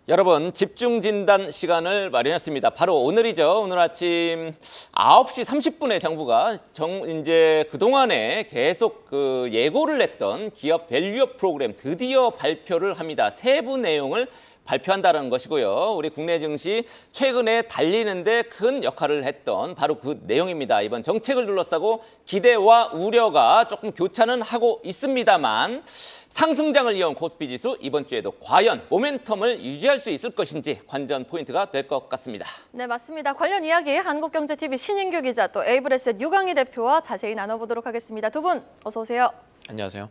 여러분, 집중 진단 시간을 마련했습니다. 바로 오늘이죠. 오늘 아침 9시 30분에 정부가 이제 그동안에 계속 예고를 했던 기업 밸류업 프로그램 드디어 발표를 합니다. 세부 내용을 발표한다는 것이고요. 우리 국내 증시 최근에 달리는데 큰 역할을 했던 바로 그 내용입니다. 이번 정책을 둘러싸고 기대와 우려가 조금 교차는 하고 있습니다만 상승장을 이어온 코스피 지수 이번 주에도 과연 모멘텀을 유지할 수 있을 것인지 관전 포인트가 될 것 같습니다. 네, 맞습니다. 관련 이야기 한국경제TV 신인규 기자 또 에이블에셋 유강희 대표와 자세히 나눠보도록 하겠습니다. 두 분 어서 오세요. 안녕하세요.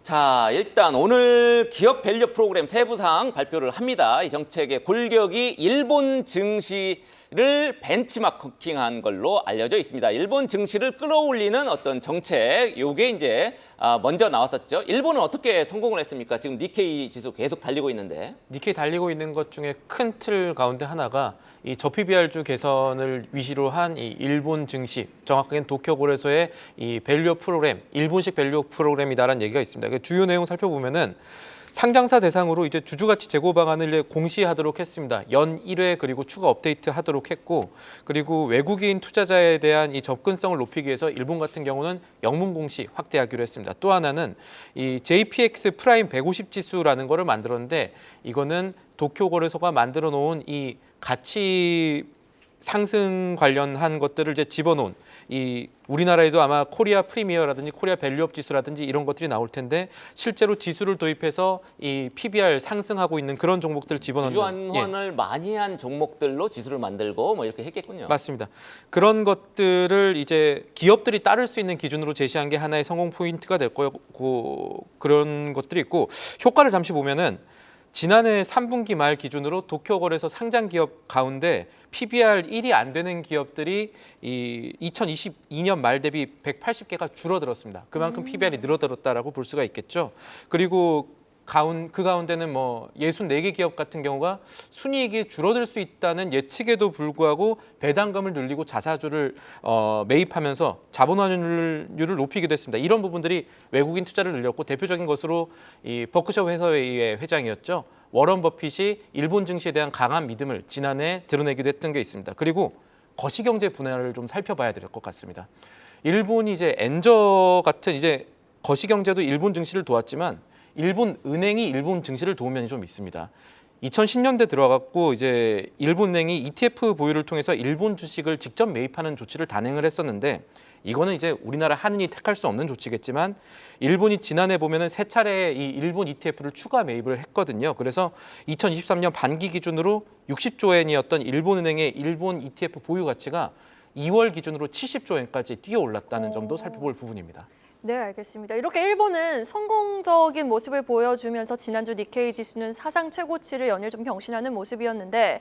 자, 일단 오늘 기업 밸류 프로그램 세부사항 발표를 합니다. 이 정책의 골격이 일본 증시를 벤치마킹한 걸로 알려져 있습니다. 일본 증시를 끌어올리는 어떤 정책, 요게 이제 먼저 나왔었죠. 일본은 어떻게 성공을 했습니까? 지금 니케이 지수 계속 달리고 있는데. 니케이 달리고 있는 것 중에 큰 틀 가운데 하나가 이 저PBR주 개선을 위시로 한 이 일본 증시, 정확하게는 도쿄고래소의 이 밸류 프로그램, 일본식 밸류 프로그램이다라는 얘기가 있습니다. 그 주요 내용 살펴보면은 상장사 대상으로 이제 주주가치 제고 방안을 이제 공시하도록 했습니다. 연 1회 그리고 추가 업데이트 하도록 했고, 그리고 외국인 투자자에 대한 이 접근성을 높이기 위해서 일본 같은 경우는 영문 공시 확대하기로 했습니다. 또 하나는 이 JPX 프라임 150 지수라는 거를 만들었는데, 이거는 도쿄거래소가 만들어 놓은 이 가치 상승 관련한 것들을 이제 집어넣은, 이 우리나라에도 아마 코리아 프리미어라든지 코리아 밸류업 지수라든지 이런 것들이 나올 텐데, 실제로 지수를 도입해서 이 PBR 상승하고 있는 그런 종목들을 집어넣는, 주주 환원을 많이 한 종목들로 지수를 만들고 뭐 이렇게 했겠군요. 맞습니다. 그런 것들을 이제 기업들이 따를 수 있는 기준으로 제시한 게 하나의 성공 포인트가 될 거고, 그런 것들이 있고, 효과를 잠시 보면은 지난해 3분기 말 기준으로 도쿄거래소 상장 기업 가운데 PBR 1이 안 되는 기업들이 이 2022년 말 대비 180개가 줄어들었습니다. 그만큼 PBR이 늘어들었다라고 볼 수가 있겠죠. 그리고 그 가운데는 뭐 64개 기업 같은 경우가 순이익이 줄어들 수 있다는 예측에도 불구하고 배당금을 늘리고 자사주를 매입하면서 자본 환율을 높이기도 했습니다. 이런 부분들이 외국인 투자를 늘렸고, 대표적인 것으로 이 버크셔 해서웨이의 회장이었죠. 워런 버핏이 일본 증시에 대한 강한 믿음을 지난해 드러내기도 했던 게 있습니다. 그리고 거시경제 분야를 좀 살펴봐야 될 것 같습니다. 일본이 이제 엔저 같은 이제 거시경제도 일본 증시를 도왔지만 일본 은행이 일본 증시를 도운 면이 좀 있습니다. 2010년대 들어갔고 이제 일본은행이 ETF 보유를 통해서 일본 주식을 직접 매입하는 조치를 단행을 했었는데, 이거는 이제 우리나라 한은이 택할 수 없는 조치겠지만 일본이 지난해 보면은 세 차례 이 일본 ETF를 추가 매입을 했거든요. 그래서 2023년 반기 기준으로 60조 엔이었던 일본은행의 일본 ETF 보유 가치가 2월 기준으로 70조 엔까지 뛰어 올랐다는 점도 살펴볼 부분입니다. 네, 알겠습니다. 이렇게 일본은 성공적인 모습을 보여주면서 지난주 니케이 지수는 사상 최고치를 연일 좀 경신하는 모습이었는데,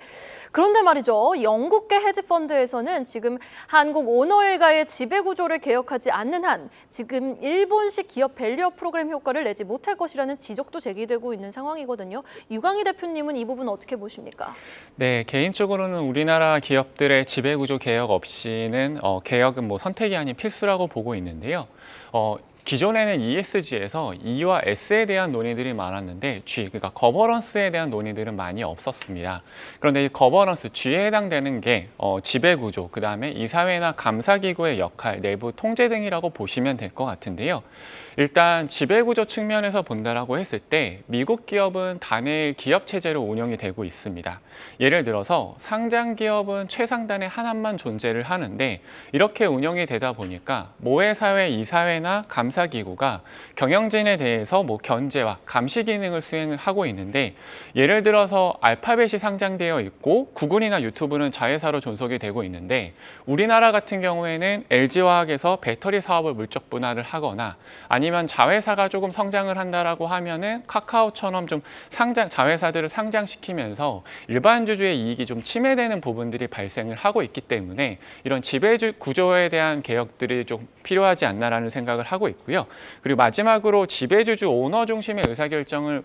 그런데 말이죠. 영국계 헤지펀드에서는 지금 한국 오너일가의 지배구조를 개혁하지 않는 한 지금 일본식 기업 밸류업 프로그램 효과를 내지 못할 것이라는 지적도 제기되고 있는 상황이거든요. 유강희 대표님은 이 부분 어떻게 보십니까? 네, 개인적으로는 우리나라 기업들의 지배구조 개혁 없이는 개혁은 뭐 선택이 아닌 필수라고 보고 있는데요. 기존에는 ESG에서 E와 S에 대한 논의들이 많았는데 G, 그러니까 거버넌스에 대한 논의들은 많이 없었습니다. 그런데 이 거버넌스, G에 해당되는 게 지배구조, 그다음에 이사회나 감사기구의 역할, 내부 통제 등이라고 보시면 될 것 같은데요. 일단 지배구조 측면에서 본다라고 했을 때 미국 기업은 단일 기업 체제로 운영이 되고 있습니다. 예를 들어서 상장 기업은 최상단에 하나만 존재를 하는데, 이렇게 운영이 되다 보니까 모회사회, 이사회나 감사기구가 경영진에 대해서 뭐 견제와 감시 기능을 수행을 하고 있는데, 예를 들어서 알파벳이 상장되어 있고 구글이나 유튜브는 자회사로 존속이 되고 있는데, 우리나라 같은 경우에는 LG화학에서 배터리 사업을 물적 분할을 하거나 아니면 자회사가 조금 성장을 한다라고 하면은 카카오처럼 좀 자회사들을 상장시키면서 일반 주주의 이익이 좀 침해되는 부분들이 발생을 하고 있기 때문에 이런 지배주 구조에 대한 개혁들이 좀 필요하지 않나라는 생각을 하고 있고요. 그리고 마지막으로 지배주주 오너 중심의 의사결정을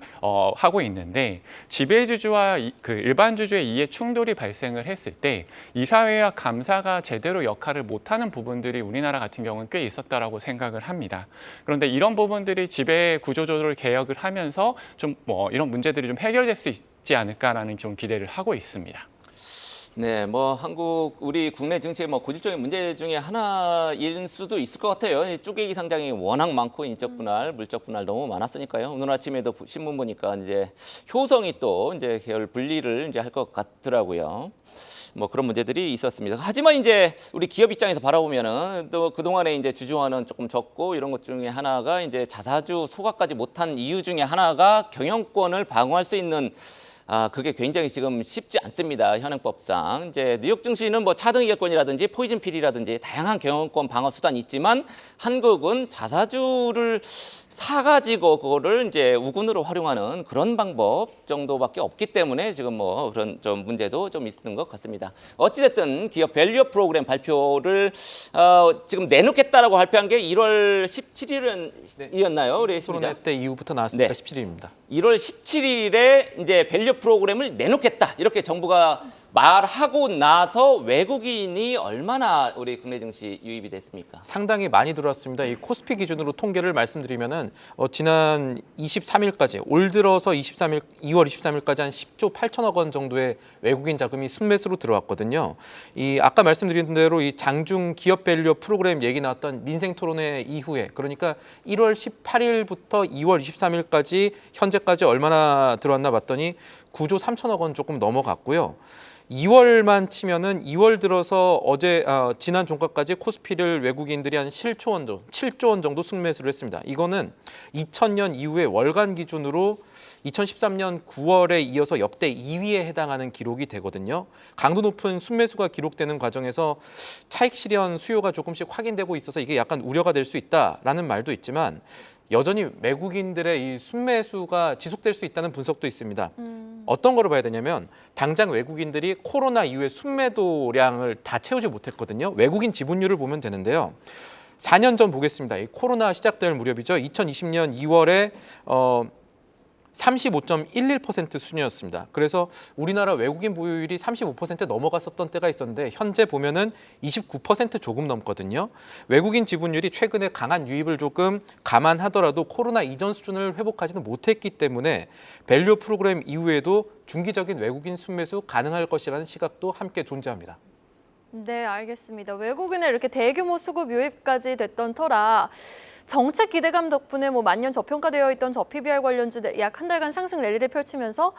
하고 있는데, 지배주주와 그 일반 주주의 이해 충돌이 발생을 했을 때 이사회와 감사가 제대로 역할을 못하는 부분들이 우리나라 같은 경우는 꽤 있었다라고 생각을 합니다. 그런데 이런 부분들이 지배 구조조를 개혁을 하면서 좀 이런 문제들이 좀 해결될 수 있지 않을까라는 좀 기대를 하고 있습니다. 네, 뭐 우리 국내 증시의 뭐 고질적인 문제 중에 하나일 수도 있을 것 같아요. 이 쪼개기 상장이 워낙 많고 인적 분할, 물적 분할 너무 많았으니까요. 오늘 아침에도 신문 보니까 이제 효성이 또 이제 계열 분리를 이제 할 것 같더라고요. 뭐 그런 문제들이 있었습니다. 하지만 이제 우리 기업 입장에서 바라보면은 또 그동안에 이제 주주환원 조금 적고 이런 것 중에 하나가 이제 자사주 소각까지 못한 이유 중에 하나가 경영권을 방어할 수 있는 그게 굉장히 지금 쉽지 않습니다. 현행법상. 이제 뉴욕 증시는 뭐 차등 이결권이라든지 포이즌 필이라든지 다양한 경영권 방어 수단이 있지만 한국은 자사주를 사가지고 그거를 이제 우군으로 활용하는 그런 방법 정도밖에 없기 때문에 지금 뭐 그런 좀 문제도 좀 있는 것 같습니다. 어찌됐든 기업 밸류업 프로그램 발표를 지금 내놓겠다라고 발표한 게 1월 17일이었나요? 우리 코로나 때 이후부터 나왔으니까 네. 17일입니다. 1월 17일에 이제 밸류 프로그램을 내놓겠다 이렇게 정부가 말하고 나서 외국인이 얼마나 우리 국내 증시 유입이 됐습니까? 상당히 많이 들어왔습니다. 이 코스피 기준으로 통계를 말씀드리면은 지난 23일까지 올 들어서 2월 23일까지 한 10조 8천억 원 정도의 외국인 자금이 순매수로 들어왔거든요. 이 아까 말씀드린 대로 이 장중 기업 밸류 프로그램 얘기 나왔던 민생 토론회 이후에 그러니까 1월 18일부터 2월 23일까지 현재까지 얼마나 들어왔나 봤더니 9조 3천억 원 조금 넘어갔고요. 2월만 치면은 2월 들어서 지난 종가까지 코스피를 외국인들이 한 7조 원 정도 순매수를 했습니다. 이거는 2000년 이후에 월간 기준으로 2013년 9월에 이어서 역대 2위에 해당하는 기록이 되거든요. 강도 높은 순매수가 기록되는 과정에서 차익 실현 수요가 조금씩 확인되고 있어서 이게 약간 우려가 될 수 있다라는 말도 있지만 여전히 외국인들의 이 순매수가 지속될 수 있다는 분석도 있습니다. 어떤 거를 봐야 되냐면 당장 외국인들이 코로나 이후에 순매도량을 다 채우지 못했거든요. 외국인 지분율을 보면 되는데요. 4년 전 보겠습니다. 이 코로나 시작될 무렵이죠. 2020년 2월에 35.11% 수준이었습니다. 그래서 우리나라 외국인 보유율이 35% 넘어갔었던 때가 있었는데 현재 보면은 29% 조금 넘거든요. 외국인 지분율이 최근에 강한 유입을 조금 감안하더라도 코로나 이전 수준을 회복하지는 못했기 때문에 밸류 프로그램 이후에도 중기적인 외국인 순매수 가능할 것이라는 시각도 함께 존재합니다. 네, 알겠습니다. 외국인의 이렇게 대규모 수급 유입까지 됐던 터라 정책 기대감 덕분에 뭐 만년 저평가되어 있던 저PBR 관련주 약 한 달간 상승 랠리를 펼치면서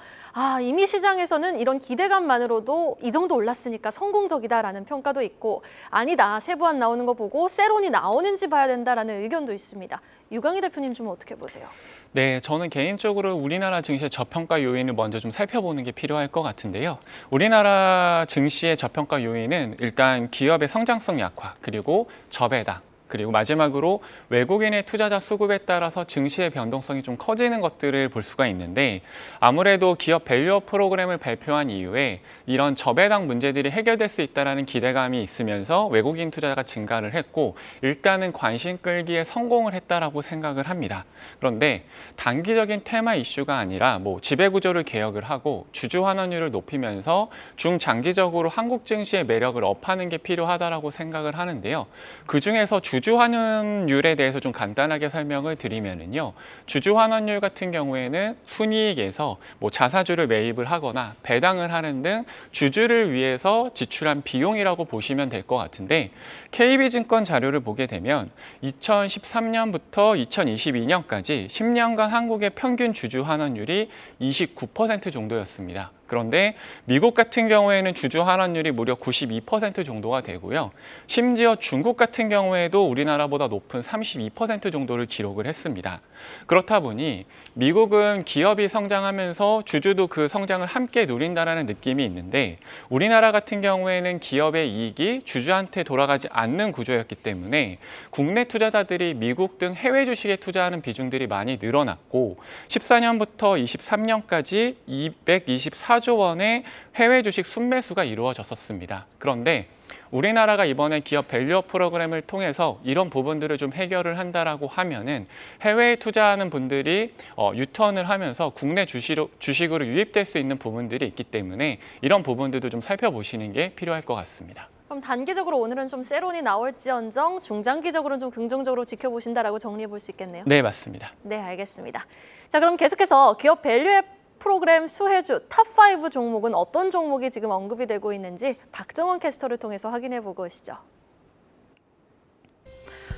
이미 시장에서는 이런 기대감만으로도 이 정도 올랐으니까 성공적이다라는 평가도 있고 아니다, 세부안 나오는 거 보고 세론이 나오는지 봐야 된다라는 의견도 있습니다. 유강희 대표님 좀 어떻게 보세요? 네, 저는 개인적으로 우리나라 증시의 저평가 요인을 먼저 좀 살펴보는 게 필요할 것 같은데요. 우리나라 증시의 저평가 요인은 일단 기업의 성장성 약화, 그리고 저배당, 그리고 마지막으로 외국인의 투자자 수급에 따라서 증시의 변동성이 좀 커지는 것들을 볼 수가 있는데 아무래도 기업 밸류업 프로그램을 발표한 이후에 이런 저배당 문제들이 해결될 수 있다는 기대감이 있으면서 외국인 투자가 증가를 했고 일단은 관심 끌기에 성공을 했다라고 생각을 합니다. 그런데 단기적인 테마 이슈가 아니라 뭐 지배구조를 개혁을 하고 주주 환원율을 높이면서 중장기적으로 한국 증시의 매력을 업하는 게 필요하다라고 생각을 하는데요. 그중에서 주주 환원율에 대해서 좀 간단하게 설명을 드리면은요. 주주 환원율 같은 경우에는 순이익에서 뭐 자사주를 매입을 하거나 배당을 하는 등 주주를 위해서 지출한 비용이라고 보시면 될 것 같은데 KB증권 자료를 보게 되면 2013년부터 2022년까지 10년간 한국의 평균 주주 환원율이 29% 정도였습니다. 그런데 미국 같은 경우에는 주주 환원율이 무려 92% 정도가 되고요. 심지어 중국 같은 경우에도 우리나라보다 높은 32% 정도를 기록을 했습니다. 그렇다 보니 미국은 기업이 성장하면서 주주도 그 성장을 함께 누린다는 느낌이 있는데 우리나라 같은 경우에는 기업의 이익이 주주한테 돌아가지 않는 구조였기 때문에 국내 투자자들이 미국 등 해외 주식에 투자하는 비중들이 많이 늘어났고 14년부터 23년까지 224조 원의 해외 주식 순매수가 이루어졌었습니다. 그런데 우리나라가 이번에 기업 밸류업 프로그램을 통해서 이런 부분들을 좀 해결을 한다라고 하면은 해외에 투자하는 분들이 유턴을 하면서 국내 주식으로 유입될 수 있는 부분들이 있기 때문에 이런 부분들도 좀 살펴보시는 게 필요할 것 같습니다. 그럼 단기적으로 오늘은 좀 세론이 나올지언정 중장기적으로는 좀 긍정적으로 지켜보신다라고 정리해 볼 수 있겠네요. 네, 맞습니다. 네, 알겠습니다. 자, 그럼 계속해서 기업 밸류앱 프로그램 수혜주 탑5 종목은 어떤 종목이 지금 언급이 되고 있는지 박정원 캐스터를 통해서 확인해보고 오시죠.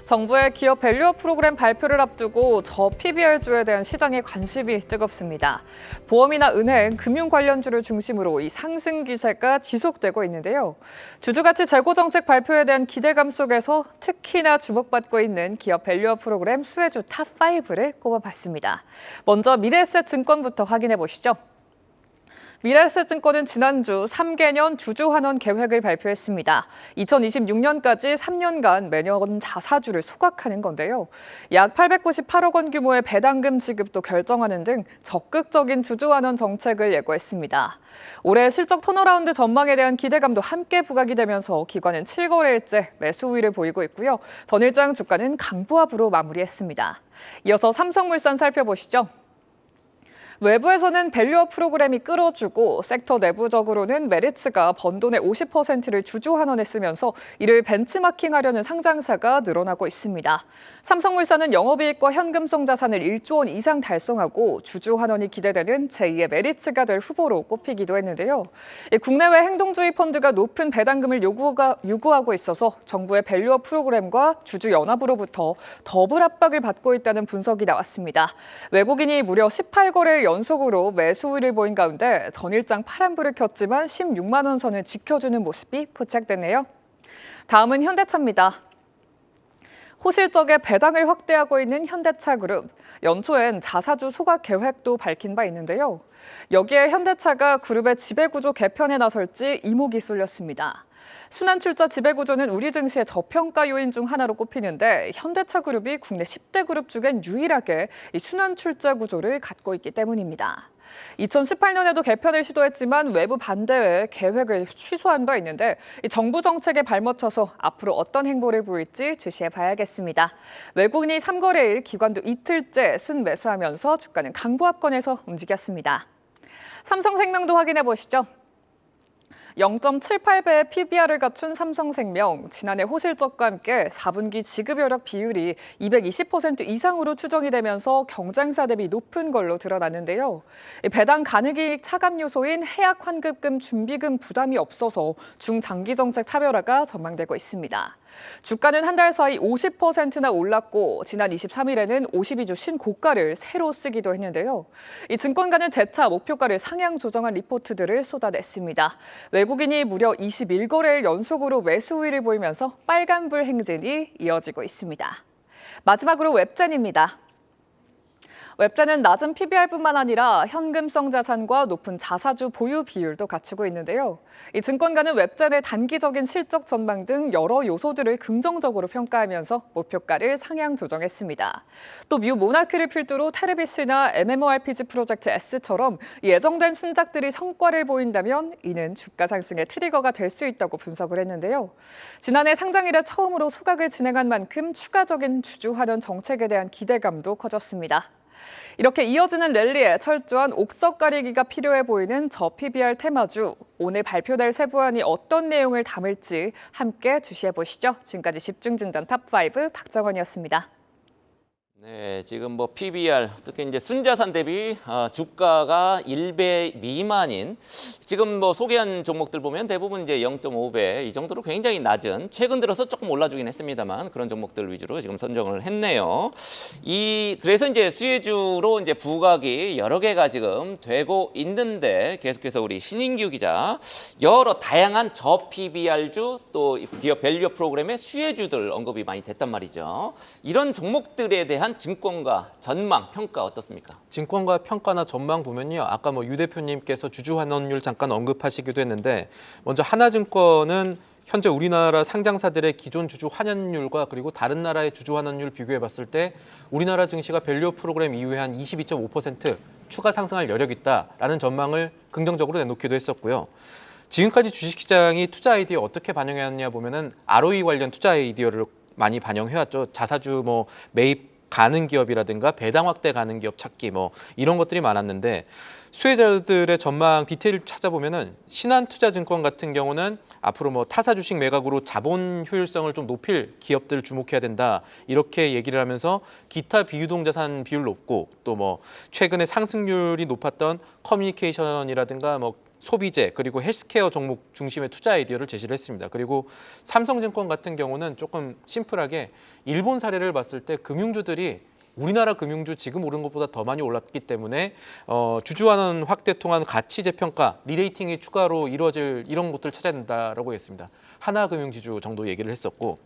정부의 기업 밸류업 프로그램 발표를 앞두고 저 PBR주에 대한 시장의 관심이 뜨겁습니다. 보험이나 은행, 금융 관련주를 중심으로 이 상승 기세가 지속되고 있는데요. 주주가치 재고 정책 발표에 대한 기대감 속에서 특히나 주목받고 있는 기업 밸류업 프로그램 수혜주 탑5를 꼽아봤습니다. 먼저 미래에셋증권부터 확인해 보시죠. 미래에셋증권은 지난주 3개년 주주환원 계획을 발표했습니다. 2026년까지 3년간 매년 자사주를 소각하는 건데요. 약 898억 원 규모의 배당금 지급도 결정하는 등 적극적인 주주환원 정책을 예고했습니다. 올해 실적 턴어라운드 전망에 대한 기대감도 함께 부각이 되면서 기관은 7거래일째 매수 우위를 보이고 있고요. 전일장 주가는 강보합으로 마무리했습니다. 이어서 삼성물산 살펴보시죠. 외부에서는 밸류업 프로그램이 끌어주고 섹터 내부적으로는 메리츠가 번돈의 50%를 주주환원했으면서 이를 벤치마킹하려는 상장사가 늘어나고 있습니다. 삼성물산은 영업이익과 현금성 자산을 1조 원 이상 달성하고 주주환원이 기대되는 제2의 메리츠가 될 후보로 꼽히기도 했는데요. 국내외 행동주의 펀드가 높은 배당금을 요구하고 있어서 정부의 밸류업 프로그램과 주주연합으로부터 더블 압박을 받고 있다는 분석이 나왔습니다. 외국인이 무려 18거래일 연속으로 매수 우위를 보인 가운데 전일장 파란불을 켰지만 16만 원 선을 지켜주는 모습이 포착됐네요. 다음은 현대차입니다. 호실적의 배당을 확대하고 있는 현대차그룹. 연초엔 자사주 소각 계획도 밝힌 바 있는데요. 여기에 현대차가 그룹의 지배구조 개편에 나설지 이목이 쏠렸습니다. 순환출자 지배구조는 우리 증시의 저평가 요인 중 하나로 꼽히는데 현대차그룹이 국내 10대 그룹 중엔 유일하게 이 순환출자 구조를 갖고 있기 때문입니다. 2018년에도 개편을 시도했지만 외부 반대에 계획을 취소한 바 있는데 정부 정책에 발맞춰서 앞으로 어떤 행보를 보일지 주시해 봐야겠습니다. 외국인이 3거래일 기관도 이틀째 순매수하면서 주가는 강보합권에서 움직였습니다. 삼성생명도 확인해 보시죠. 0.78배의 PBR을 갖춘 삼성생명, 지난해 호실적과 함께 4분기 지급여력 비율이 220% 이상으로 추정이 되면서 경쟁사 대비 높은 걸로 드러났는데요. 배당 가능이익 차감 요소인 해약 환급금 준비금 부담이 없어서 중장기 정책 차별화가 전망되고 있습니다. 주가는 한 달 사이 50%나 올랐고 지난 23일에는 52주 신고가를 새로 쓰기도 했는데요. 이 증권가는 재차 목표가를 상향 조정한 리포트들을 쏟아냈습니다. 외국인이 무려 21거래일 연속으로 매수 우위를 보이면서 빨간불 행진이 이어지고 있습니다. 마지막으로 웹젠입니다. 웹젠은 낮은 PBR뿐만 아니라 현금성 자산과 높은 자사주 보유 비율도 갖추고 있는데요. 이 증권가는 웹젠의 단기적인 실적 전망 등 여러 요소들을 긍정적으로 평가하면서 목표가를 상향 조정했습니다. 또 뮤 모나크를 필두로 테레비스나 MMORPG 프로젝트 S처럼 예정된 신작들이 성과를 보인다면 이는 주가 상승의 트리거가 될 수 있다고 분석을 했는데요. 지난해 상장 이래 처음으로 소각을 진행한 만큼 추가적인 주주환원 정책에 대한 기대감도 커졌습니다. 이렇게 이어지는 랠리에 철저한 옥석 가리기가 필요해 보이는 저 PBR 테마주. 오늘 발표될 세부안이 어떤 내용을 담을지 함께 주시해 보시죠. 지금까지 집중진단 탑5 박정원이었습니다. 네, 지금 뭐 PBR, 특히 이제 순자산 대비 주가가 1배 미만인 지금 뭐 소개한 종목들 보면 대부분 이제 0.5배 이 정도로 굉장히 낮은 최근 들어서 조금 올라주긴 했습니다만 그런 종목들 위주로 지금 선정을 했네요. 그래서 이제 수혜주로 이제 부각이 여러 개가 지금 되고 있는데 계속해서 우리 신인규 기자 여러 다양한 저 PBR주 또 기업 밸류업 프로그램의 수혜주들 언급이 많이 됐단 말이죠. 이런 종목들에 대한 증권가 전망, 평가 어떻습니까? 증권가 평가나 전망 보면요. 아까 유 대표님께서 주주 환원율 잠깐 언급하시기도 했는데 먼저 하나증권은 현재 우리나라 상장사들의 기존 주주 환원율과 그리고 다른 나라의 주주 환원율 비교해 봤을 때 우리나라 증시가 밸류업 프로그램 이후에 한 22.5% 추가 상승할 여력이 있다라는 전망을 긍정적으로 내놓기도 했었고요. 지금까지 주식시장이 투자 아이디어 어떻게 반영해왔냐 보면은 ROE 관련 투자 아이디어를 많이 반영해왔죠. 자사주 매입 가는 기업이라든가 배당 확대 가는 기업 찾기 뭐 이런 것들이 많았는데 수혜자들의 전망 디테일을 찾아보면은 신한투자증권 같은 경우는 앞으로 뭐 타사 주식 매각으로 자본 효율성을 좀 높일 기업들을 주목해야 된다 이렇게 얘기를 하면서 기타 비유동 자산 비율 높고 또 뭐 최근에 상승률이 높았던 커뮤니케이션이라든가 뭐 소비재 그리고 헬스케어 종목 중심의 투자 아이디어를 제시를 했습니다. 그리고 삼성증권 같은 경우는 조금 심플하게 일본 사례를 봤을 때 금융주들이 우리나라 금융주 지금 오른 것보다 더 많이 올랐기 때문에 주주환원 확대 통한 가치 재평가, 리레이팅이 추가로 이루어질 이런 것들을 찾아야 된다라고 했습니다. 하나금융지주 정도 얘기를 했었고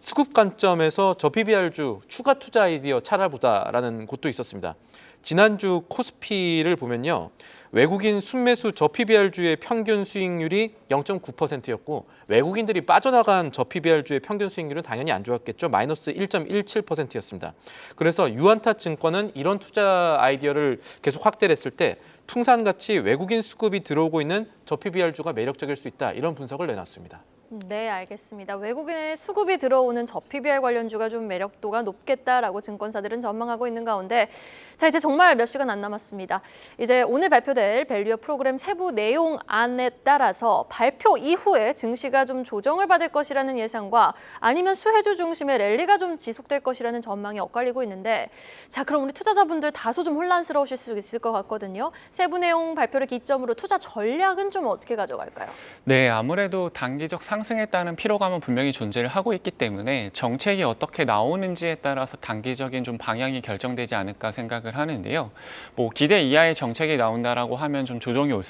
수급 관점에서 저PBR주 추가 투자 아이디어 찾아보다라는 곳도 있었습니다. 지난주 코스피를 보면요. 외국인 순매수 저PBR주의 평균 수익률이 0.9%였고 외국인들이 빠져나간 저PBR주의 평균 수익률은 당연히 안 좋았겠죠. 마이너스 1.17%였습니다. 그래서 유안타 증권은 이런 투자 아이디어를 계속 확대를 했을 때 풍산같이 외국인 수급이 들어오고 있는 저PBR주가 매력적일 수 있다. 이런 분석을 내놨습니다. 네, 알겠습니다. 외국인의 수급이 들어오는 저PBR 관련주가 좀 매력도가 높겠다라고 증권사들은 전망하고 있는 가운데 자, 이제 정말 몇 시간 안 남았습니다. 이제 오늘 발표될 밸류업 프로그램 세부 내용안에 따라서 발표 이후에 증시가 좀 조정을 받을 것이라는 예상과 아니면 수혜주 중심의 랠리가 좀 지속될 것이라는 전망이 엇갈리고 있는데 자, 그럼 우리 투자자분들 다소 좀 혼란스러우실 수 있을 것 같거든요. 세부 내용 발표를 기점으로 투자 전략은 좀 어떻게 가져갈까요? 네, 아무래도 단기적 상승에 따른 피로감은 분명히 존재를 하고 있기 때문에 정책이 어떻게 나오는지에 따라서 단기적인 좀 방향이 결정되지 않을까 생각을 하는데요. 뭐 기대 이하의 정책이 나온다라고 하면 좀 조정이 올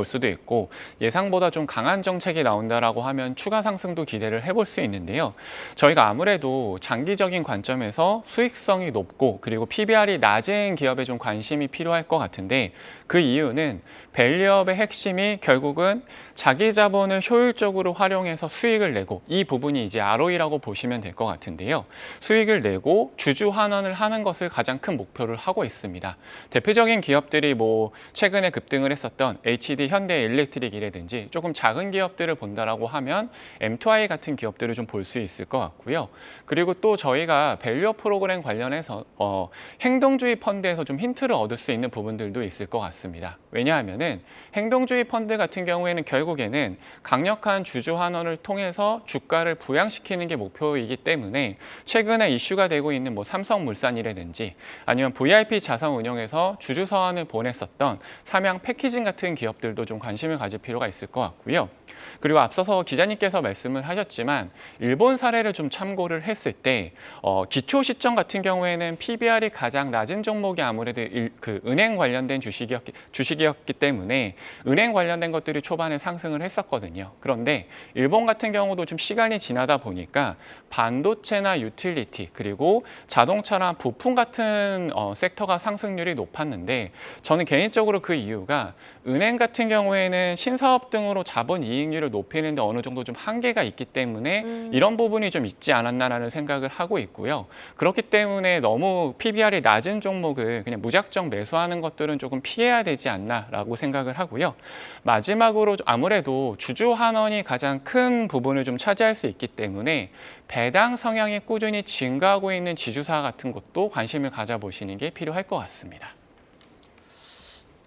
수도 있고 예상보다 좀 강한 정책이 나온다라고 하면 추가 상승도 기대를 해볼 수 있는데요. 저희가 아무래도 장기적인 관점에서 수익성이 높고 그리고 PBR이 낮은 기업에 좀 관심이 필요할 것 같은데 그 이유는 밸류업의 핵심이 결국은 자기 자본을 효율적으로 활용해서 수익을 내고 이 부분이 이제 ROE라고 보시면 될 것 같은데요. 수익을 내고 주주 환원을 하는 것을 가장 큰 목표를 하고 있습니다. 대표적인 기업들이 뭐 최근에 급등을 했었던 HD 현대일렉트릭이라든지 조금 작은 기업들을 본다라고 하면 M2I 같은 기업들을 좀 볼 수 있을 것 같고요. 그리고 또 저희가 밸류업 프로그램 관련해서 행동주의 펀드에서 좀 힌트를 얻을 수 있는 부분들도 있을 것 같습니다. 왜냐하면은 행동주의 펀드 같은 경우에는 결국에는 강력한 주주 환원을 통해서 주가를 부양시키는 게 목표이기 때문에 최근에 이슈가 되고 있는 뭐 삼성물산이라든지 아니면 VIP 자산운용에서 주주 서한을 보냈었던 삼양 패키징 같은 기업들도 좀 관심을 가질 필요가 있을 것 같고요. 그리고 앞서서 기자님께서 말씀을 하셨지만 일본 사례를 좀 참고를 했을 때 기초 시점 같은 경우에는 PBR이 가장 낮은 종목이 아무래도 은행 관련된 주식이었기 때문에 은행 관련된 것들이 초반에 상승을 했었거든요. 그런데 일본 같은 경우도 좀 시간이 지나다 보니까 반도체나 유틸리티 그리고 자동차나 부품 같은 섹터가 상승률이 높았는데 저는 개인적으로 그 이유가 은행 같은 경우에는 신사업 등으로 자본 이익률을 높이는데 어느 정도 좀 한계가 있기 때문에 이런 부분이 좀 있지 않았나라는 생각을 하고 있고요. 그렇기 때문에 너무 PBR이 낮은 종목을 그냥 무작정 매수하는 것들은 조금 피해야 되지 않나라고 생각을 하고요. 마지막으로 아무래도 주주 환원이 가장 큰 부분을 좀 차지할 수 있기 때문에 배당 성향이 꾸준히 증가하고 있는 지주사 같은 것도 관심을 가져보시는 게 필요할 것 같습니다.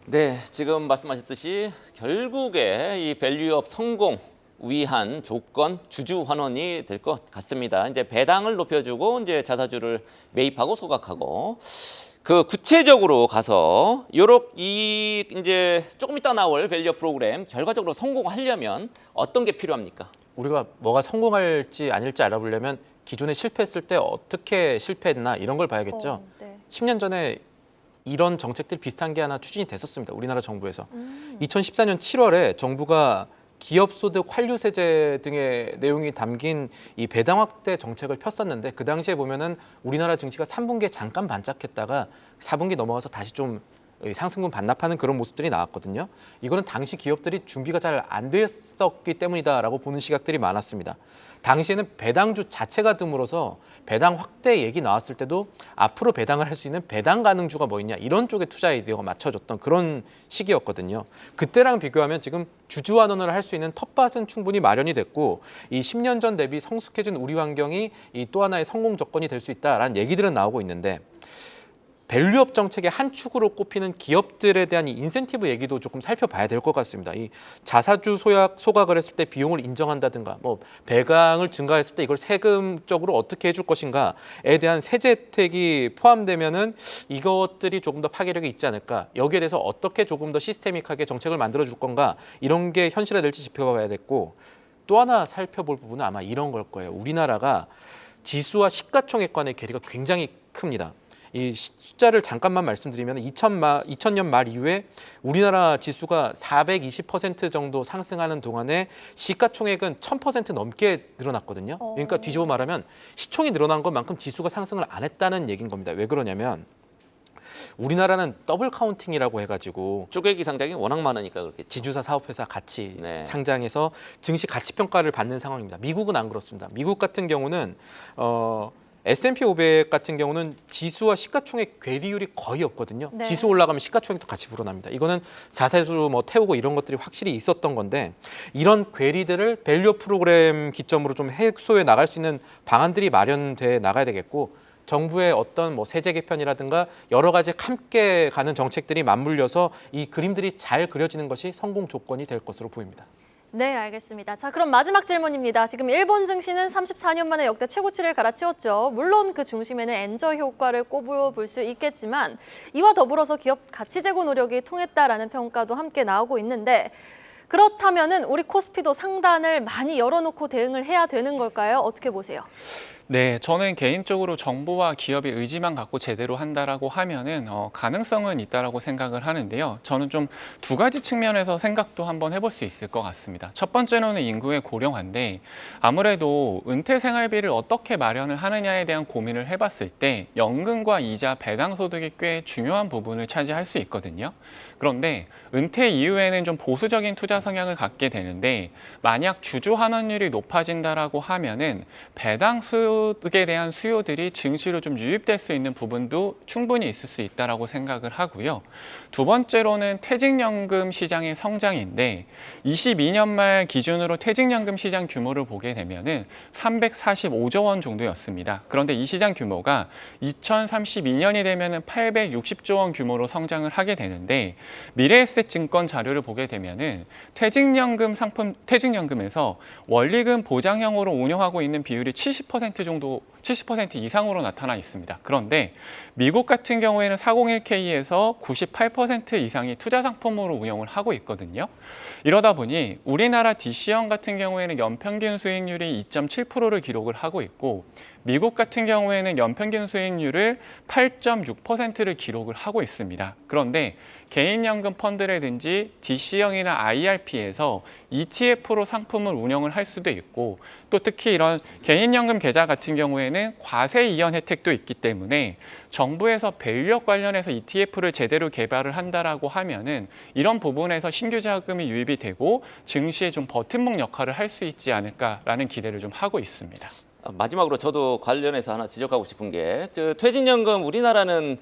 네, 지금 말씀하셨듯이 결국에 이 밸류업 성공 위한 조건 주주 환원이 될 것 같습니다. 이제 배당을 높여주고 이제 자사주를 매입하고 소각하고 그 구체적으로 가서 이 이제 조금 이따 나올 밸류업 프로그램 결과적으로 성공하려면 어떤 게 필요합니까? 우리가 뭐가 성공할지 아닐지 알아보려면 기존에 실패했을 때 어떻게 실패했나 이런 걸 봐야겠죠. 네. 10년 전에 이런 정책들 비슷한 게 하나 추진이 됐었습니다. 우리나라 정부에서. 2014년 7월에 정부가 기업소득 환류세제 등의 내용이 담긴 이 배당 확대 정책을 폈었는데 그 당시에 보면은 우리나라 증시가 3분기에 잠깐 반짝했다가 4분기 넘어가서 다시 좀 상승분 반납하는 그런 모습들이 나왔거든요. 이거는 당시 기업들이 준비가 잘 안 됐었기 때문이다라고 보는 시각들이 많았습니다. 당시에는 배당주 자체가 드물어서 배당 확대 얘기 나왔을 때도 앞으로 배당을 할 수 있는 배당 가능주가 뭐 있냐 이런 쪽에 투자 아이디어가 맞춰졌던 그런 시기였거든요. 그때랑 비교하면 지금 주주 환원을 할 수 있는 텃밭은 충분히 마련이 됐고 이 10년 전 대비 성숙해진 우리 환경이 이 또 하나의 성공 조건이 될 수 있다라는 얘기들은 나오고 있는데 밸류업 정책의 한 축으로 꼽히는 기업들에 대한 이 인센티브 얘기도 조금 살펴봐야 될 것 같습니다. 이 자사주 소각을 했을 때 비용을 인정한다든가 뭐 배당을 증가했을 때 이걸 세금적으로 어떻게 해줄 것인가에 대한 세제 혜택이 포함되면은 이것들이 조금 더 파괴력이 있지 않을까. 여기에 대해서 어떻게 조금 더 시스테믹하게 정책을 만들어 줄 건가 이런 게 현실화될지 지켜봐야 됐고 또 하나 살펴볼 부분은 아마 이런 걸 거예요. 우리나라가 지수와 시가총액 간의 괴리가 굉장히 큽니다. 이 숫자를 잠깐만 말씀드리면 2000년 말 이후에 우리나라 지수가 420% 정도 상승하는 동안에 시가총액은 1000% 넘게 늘어났거든요. 그러니까 뒤집어 말하면 시총이 늘어난 것만큼 지수가 상승을 안 했다는 얘기인 겁니다. 왜 그러냐면 우리나라는 더블 카운팅이라고 해가지고 쪼개기 상장이 워낙 많으니까 그렇게 지주사 사업회사 같이 네. 상장해서 증시 가치 평가를 받는 상황입니다. 미국은 안 그렇습니다. 미국 같은 경우는 S&P 500 같은 경우는 지수와 시가총액 괴리율이 거의 없거든요. 네. 지수 올라가면 시가총액도 같이 불어납니다. 이거는 자사주 뭐 태우고 이런 것들이 확실히 있었던 건데 이런 괴리들을 밸류 프로그램 기점으로 좀 해소해 나갈 수 있는 방안들이 마련돼 나가야 되겠고 정부의 어떤 뭐 세제 개편이라든가 여러 가지 함께 가는 정책들이 맞물려서 이 그림들이 잘 그려지는 것이 성공 조건이 될 것으로 보입니다. 네, 알겠습니다. 자, 그럼 마지막 질문입니다. 지금 일본 증시는 34년 만에 역대 최고치를 갈아치웠죠. 물론 그 중심에는 엔저 효과를 꼽아볼 수 있겠지만 이와 더불어서 기업 가치 제고 노력이 통했다라는 평가도 함께 나오고 있는데 그렇다면은 우리 코스피도 상단을 많이 열어놓고 대응을 해야 되는 걸까요? 어떻게 보세요? 네, 저는 개인적으로 정부와 기업이 의지만 갖고 제대로 한다라고 하면은 가능성은 있다라고 생각을 하는데요. 저는 좀 두 가지 측면에서 생각도 한번 해볼 수 있을 것 같습니다. 첫 번째로는 인구의 고령화인데 아무래도 은퇴 생활비를 어떻게 마련을 하느냐에 대한 고민을 해봤을 때 연금과 이자, 배당 소득이 꽤 중요한 부분을 차지할 수 있거든요. 그런데 은퇴 이후에는 좀 보수적인 투자 성향을 갖게 되는데 만약 주주 환원율이 높아진다라고 하면은 배당 소득에 대한 수요들이 증시로 좀 유입될 수 있는 부분도 충분히 있을 수 있다라고 생각을 하고요. 두 번째로는 퇴직연금 시장의 성장인데 22년 말 기준으로 퇴직연금 시장 규모를 보게 되면은 345조 원 정도였습니다. 그런데 이 시장 규모가 2032년이 되면은 860조 원 규모로 성장을 하게 되는데 미래에셋증권 자료를 보게 되면은 퇴직연금 상품, 퇴직연금에서 원리금 보장형으로 운영하고 있는 비율이 70% 정도, 70% 이상으로 나타나 있습니다. 그런데 미국 같은 경우에는 401k에서 98% 이상이 투자 상품으로 운영을 하고 있거든요. 이러다 보니 우리나라 DC형 같은 경우에는 연평균 수익률이 2.7%를 기록을 하고 있고 미국 같은 경우에는 연평균 수익률을 8.6%를 기록을 하고 있습니다. 그런데 개인연금 펀드라든지 DC형이나 IRP에서 ETF로 상품을 운영을 할 수도 있고 또 특히 이런 개인연금 계좌 같은 경우에는 과세 이연 혜택도 있기 때문에 정부에서 밸류업 관련해서 ETF를 제대로 개발을 한다라고 하면은 이런 부분에서 신규 자금이 유입이 되고 증시에 좀 버팀목 역할을 할 수 있지 않을까라는 기대를 좀 하고 있습니다. 마지막으로 저도 관련해서 하나 지적하고 싶은 게 퇴직연금 우리나라는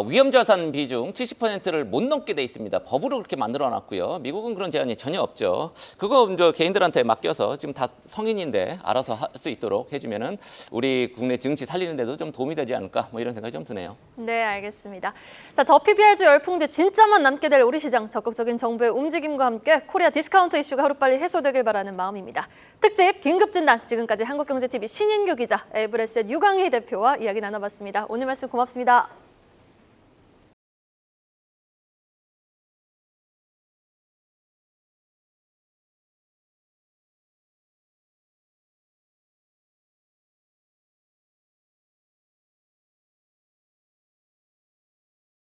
위험자산 비중 70%를 못 넘게 돼 있습니다. 법으로 그렇게 만들어놨고요. 미국은 그런 제한이 전혀 없죠. 그거 이제 개인들한테 맡겨서 지금 다 성인인데 알아서 할 수 있도록 해주면은 우리 국내 증시 살리는 데도 좀 도움이 되지 않을까 뭐 이런 생각이 좀 드네요. 네, 알겠습니다. 자, 저 PBR주 열풍대 진짜만 남게 될 우리 시장 적극적인 정부의 움직임과 함께 코리아 디스카운트 이슈가 하루빨리 해소되길 바라는 마음입니다. 특집 긴급진단 지금까지 한국경제TV 신인규 기자, 에브레셋 유강희 대표와 이야기 나눠봤습니다. 오늘 말씀 고맙습니다.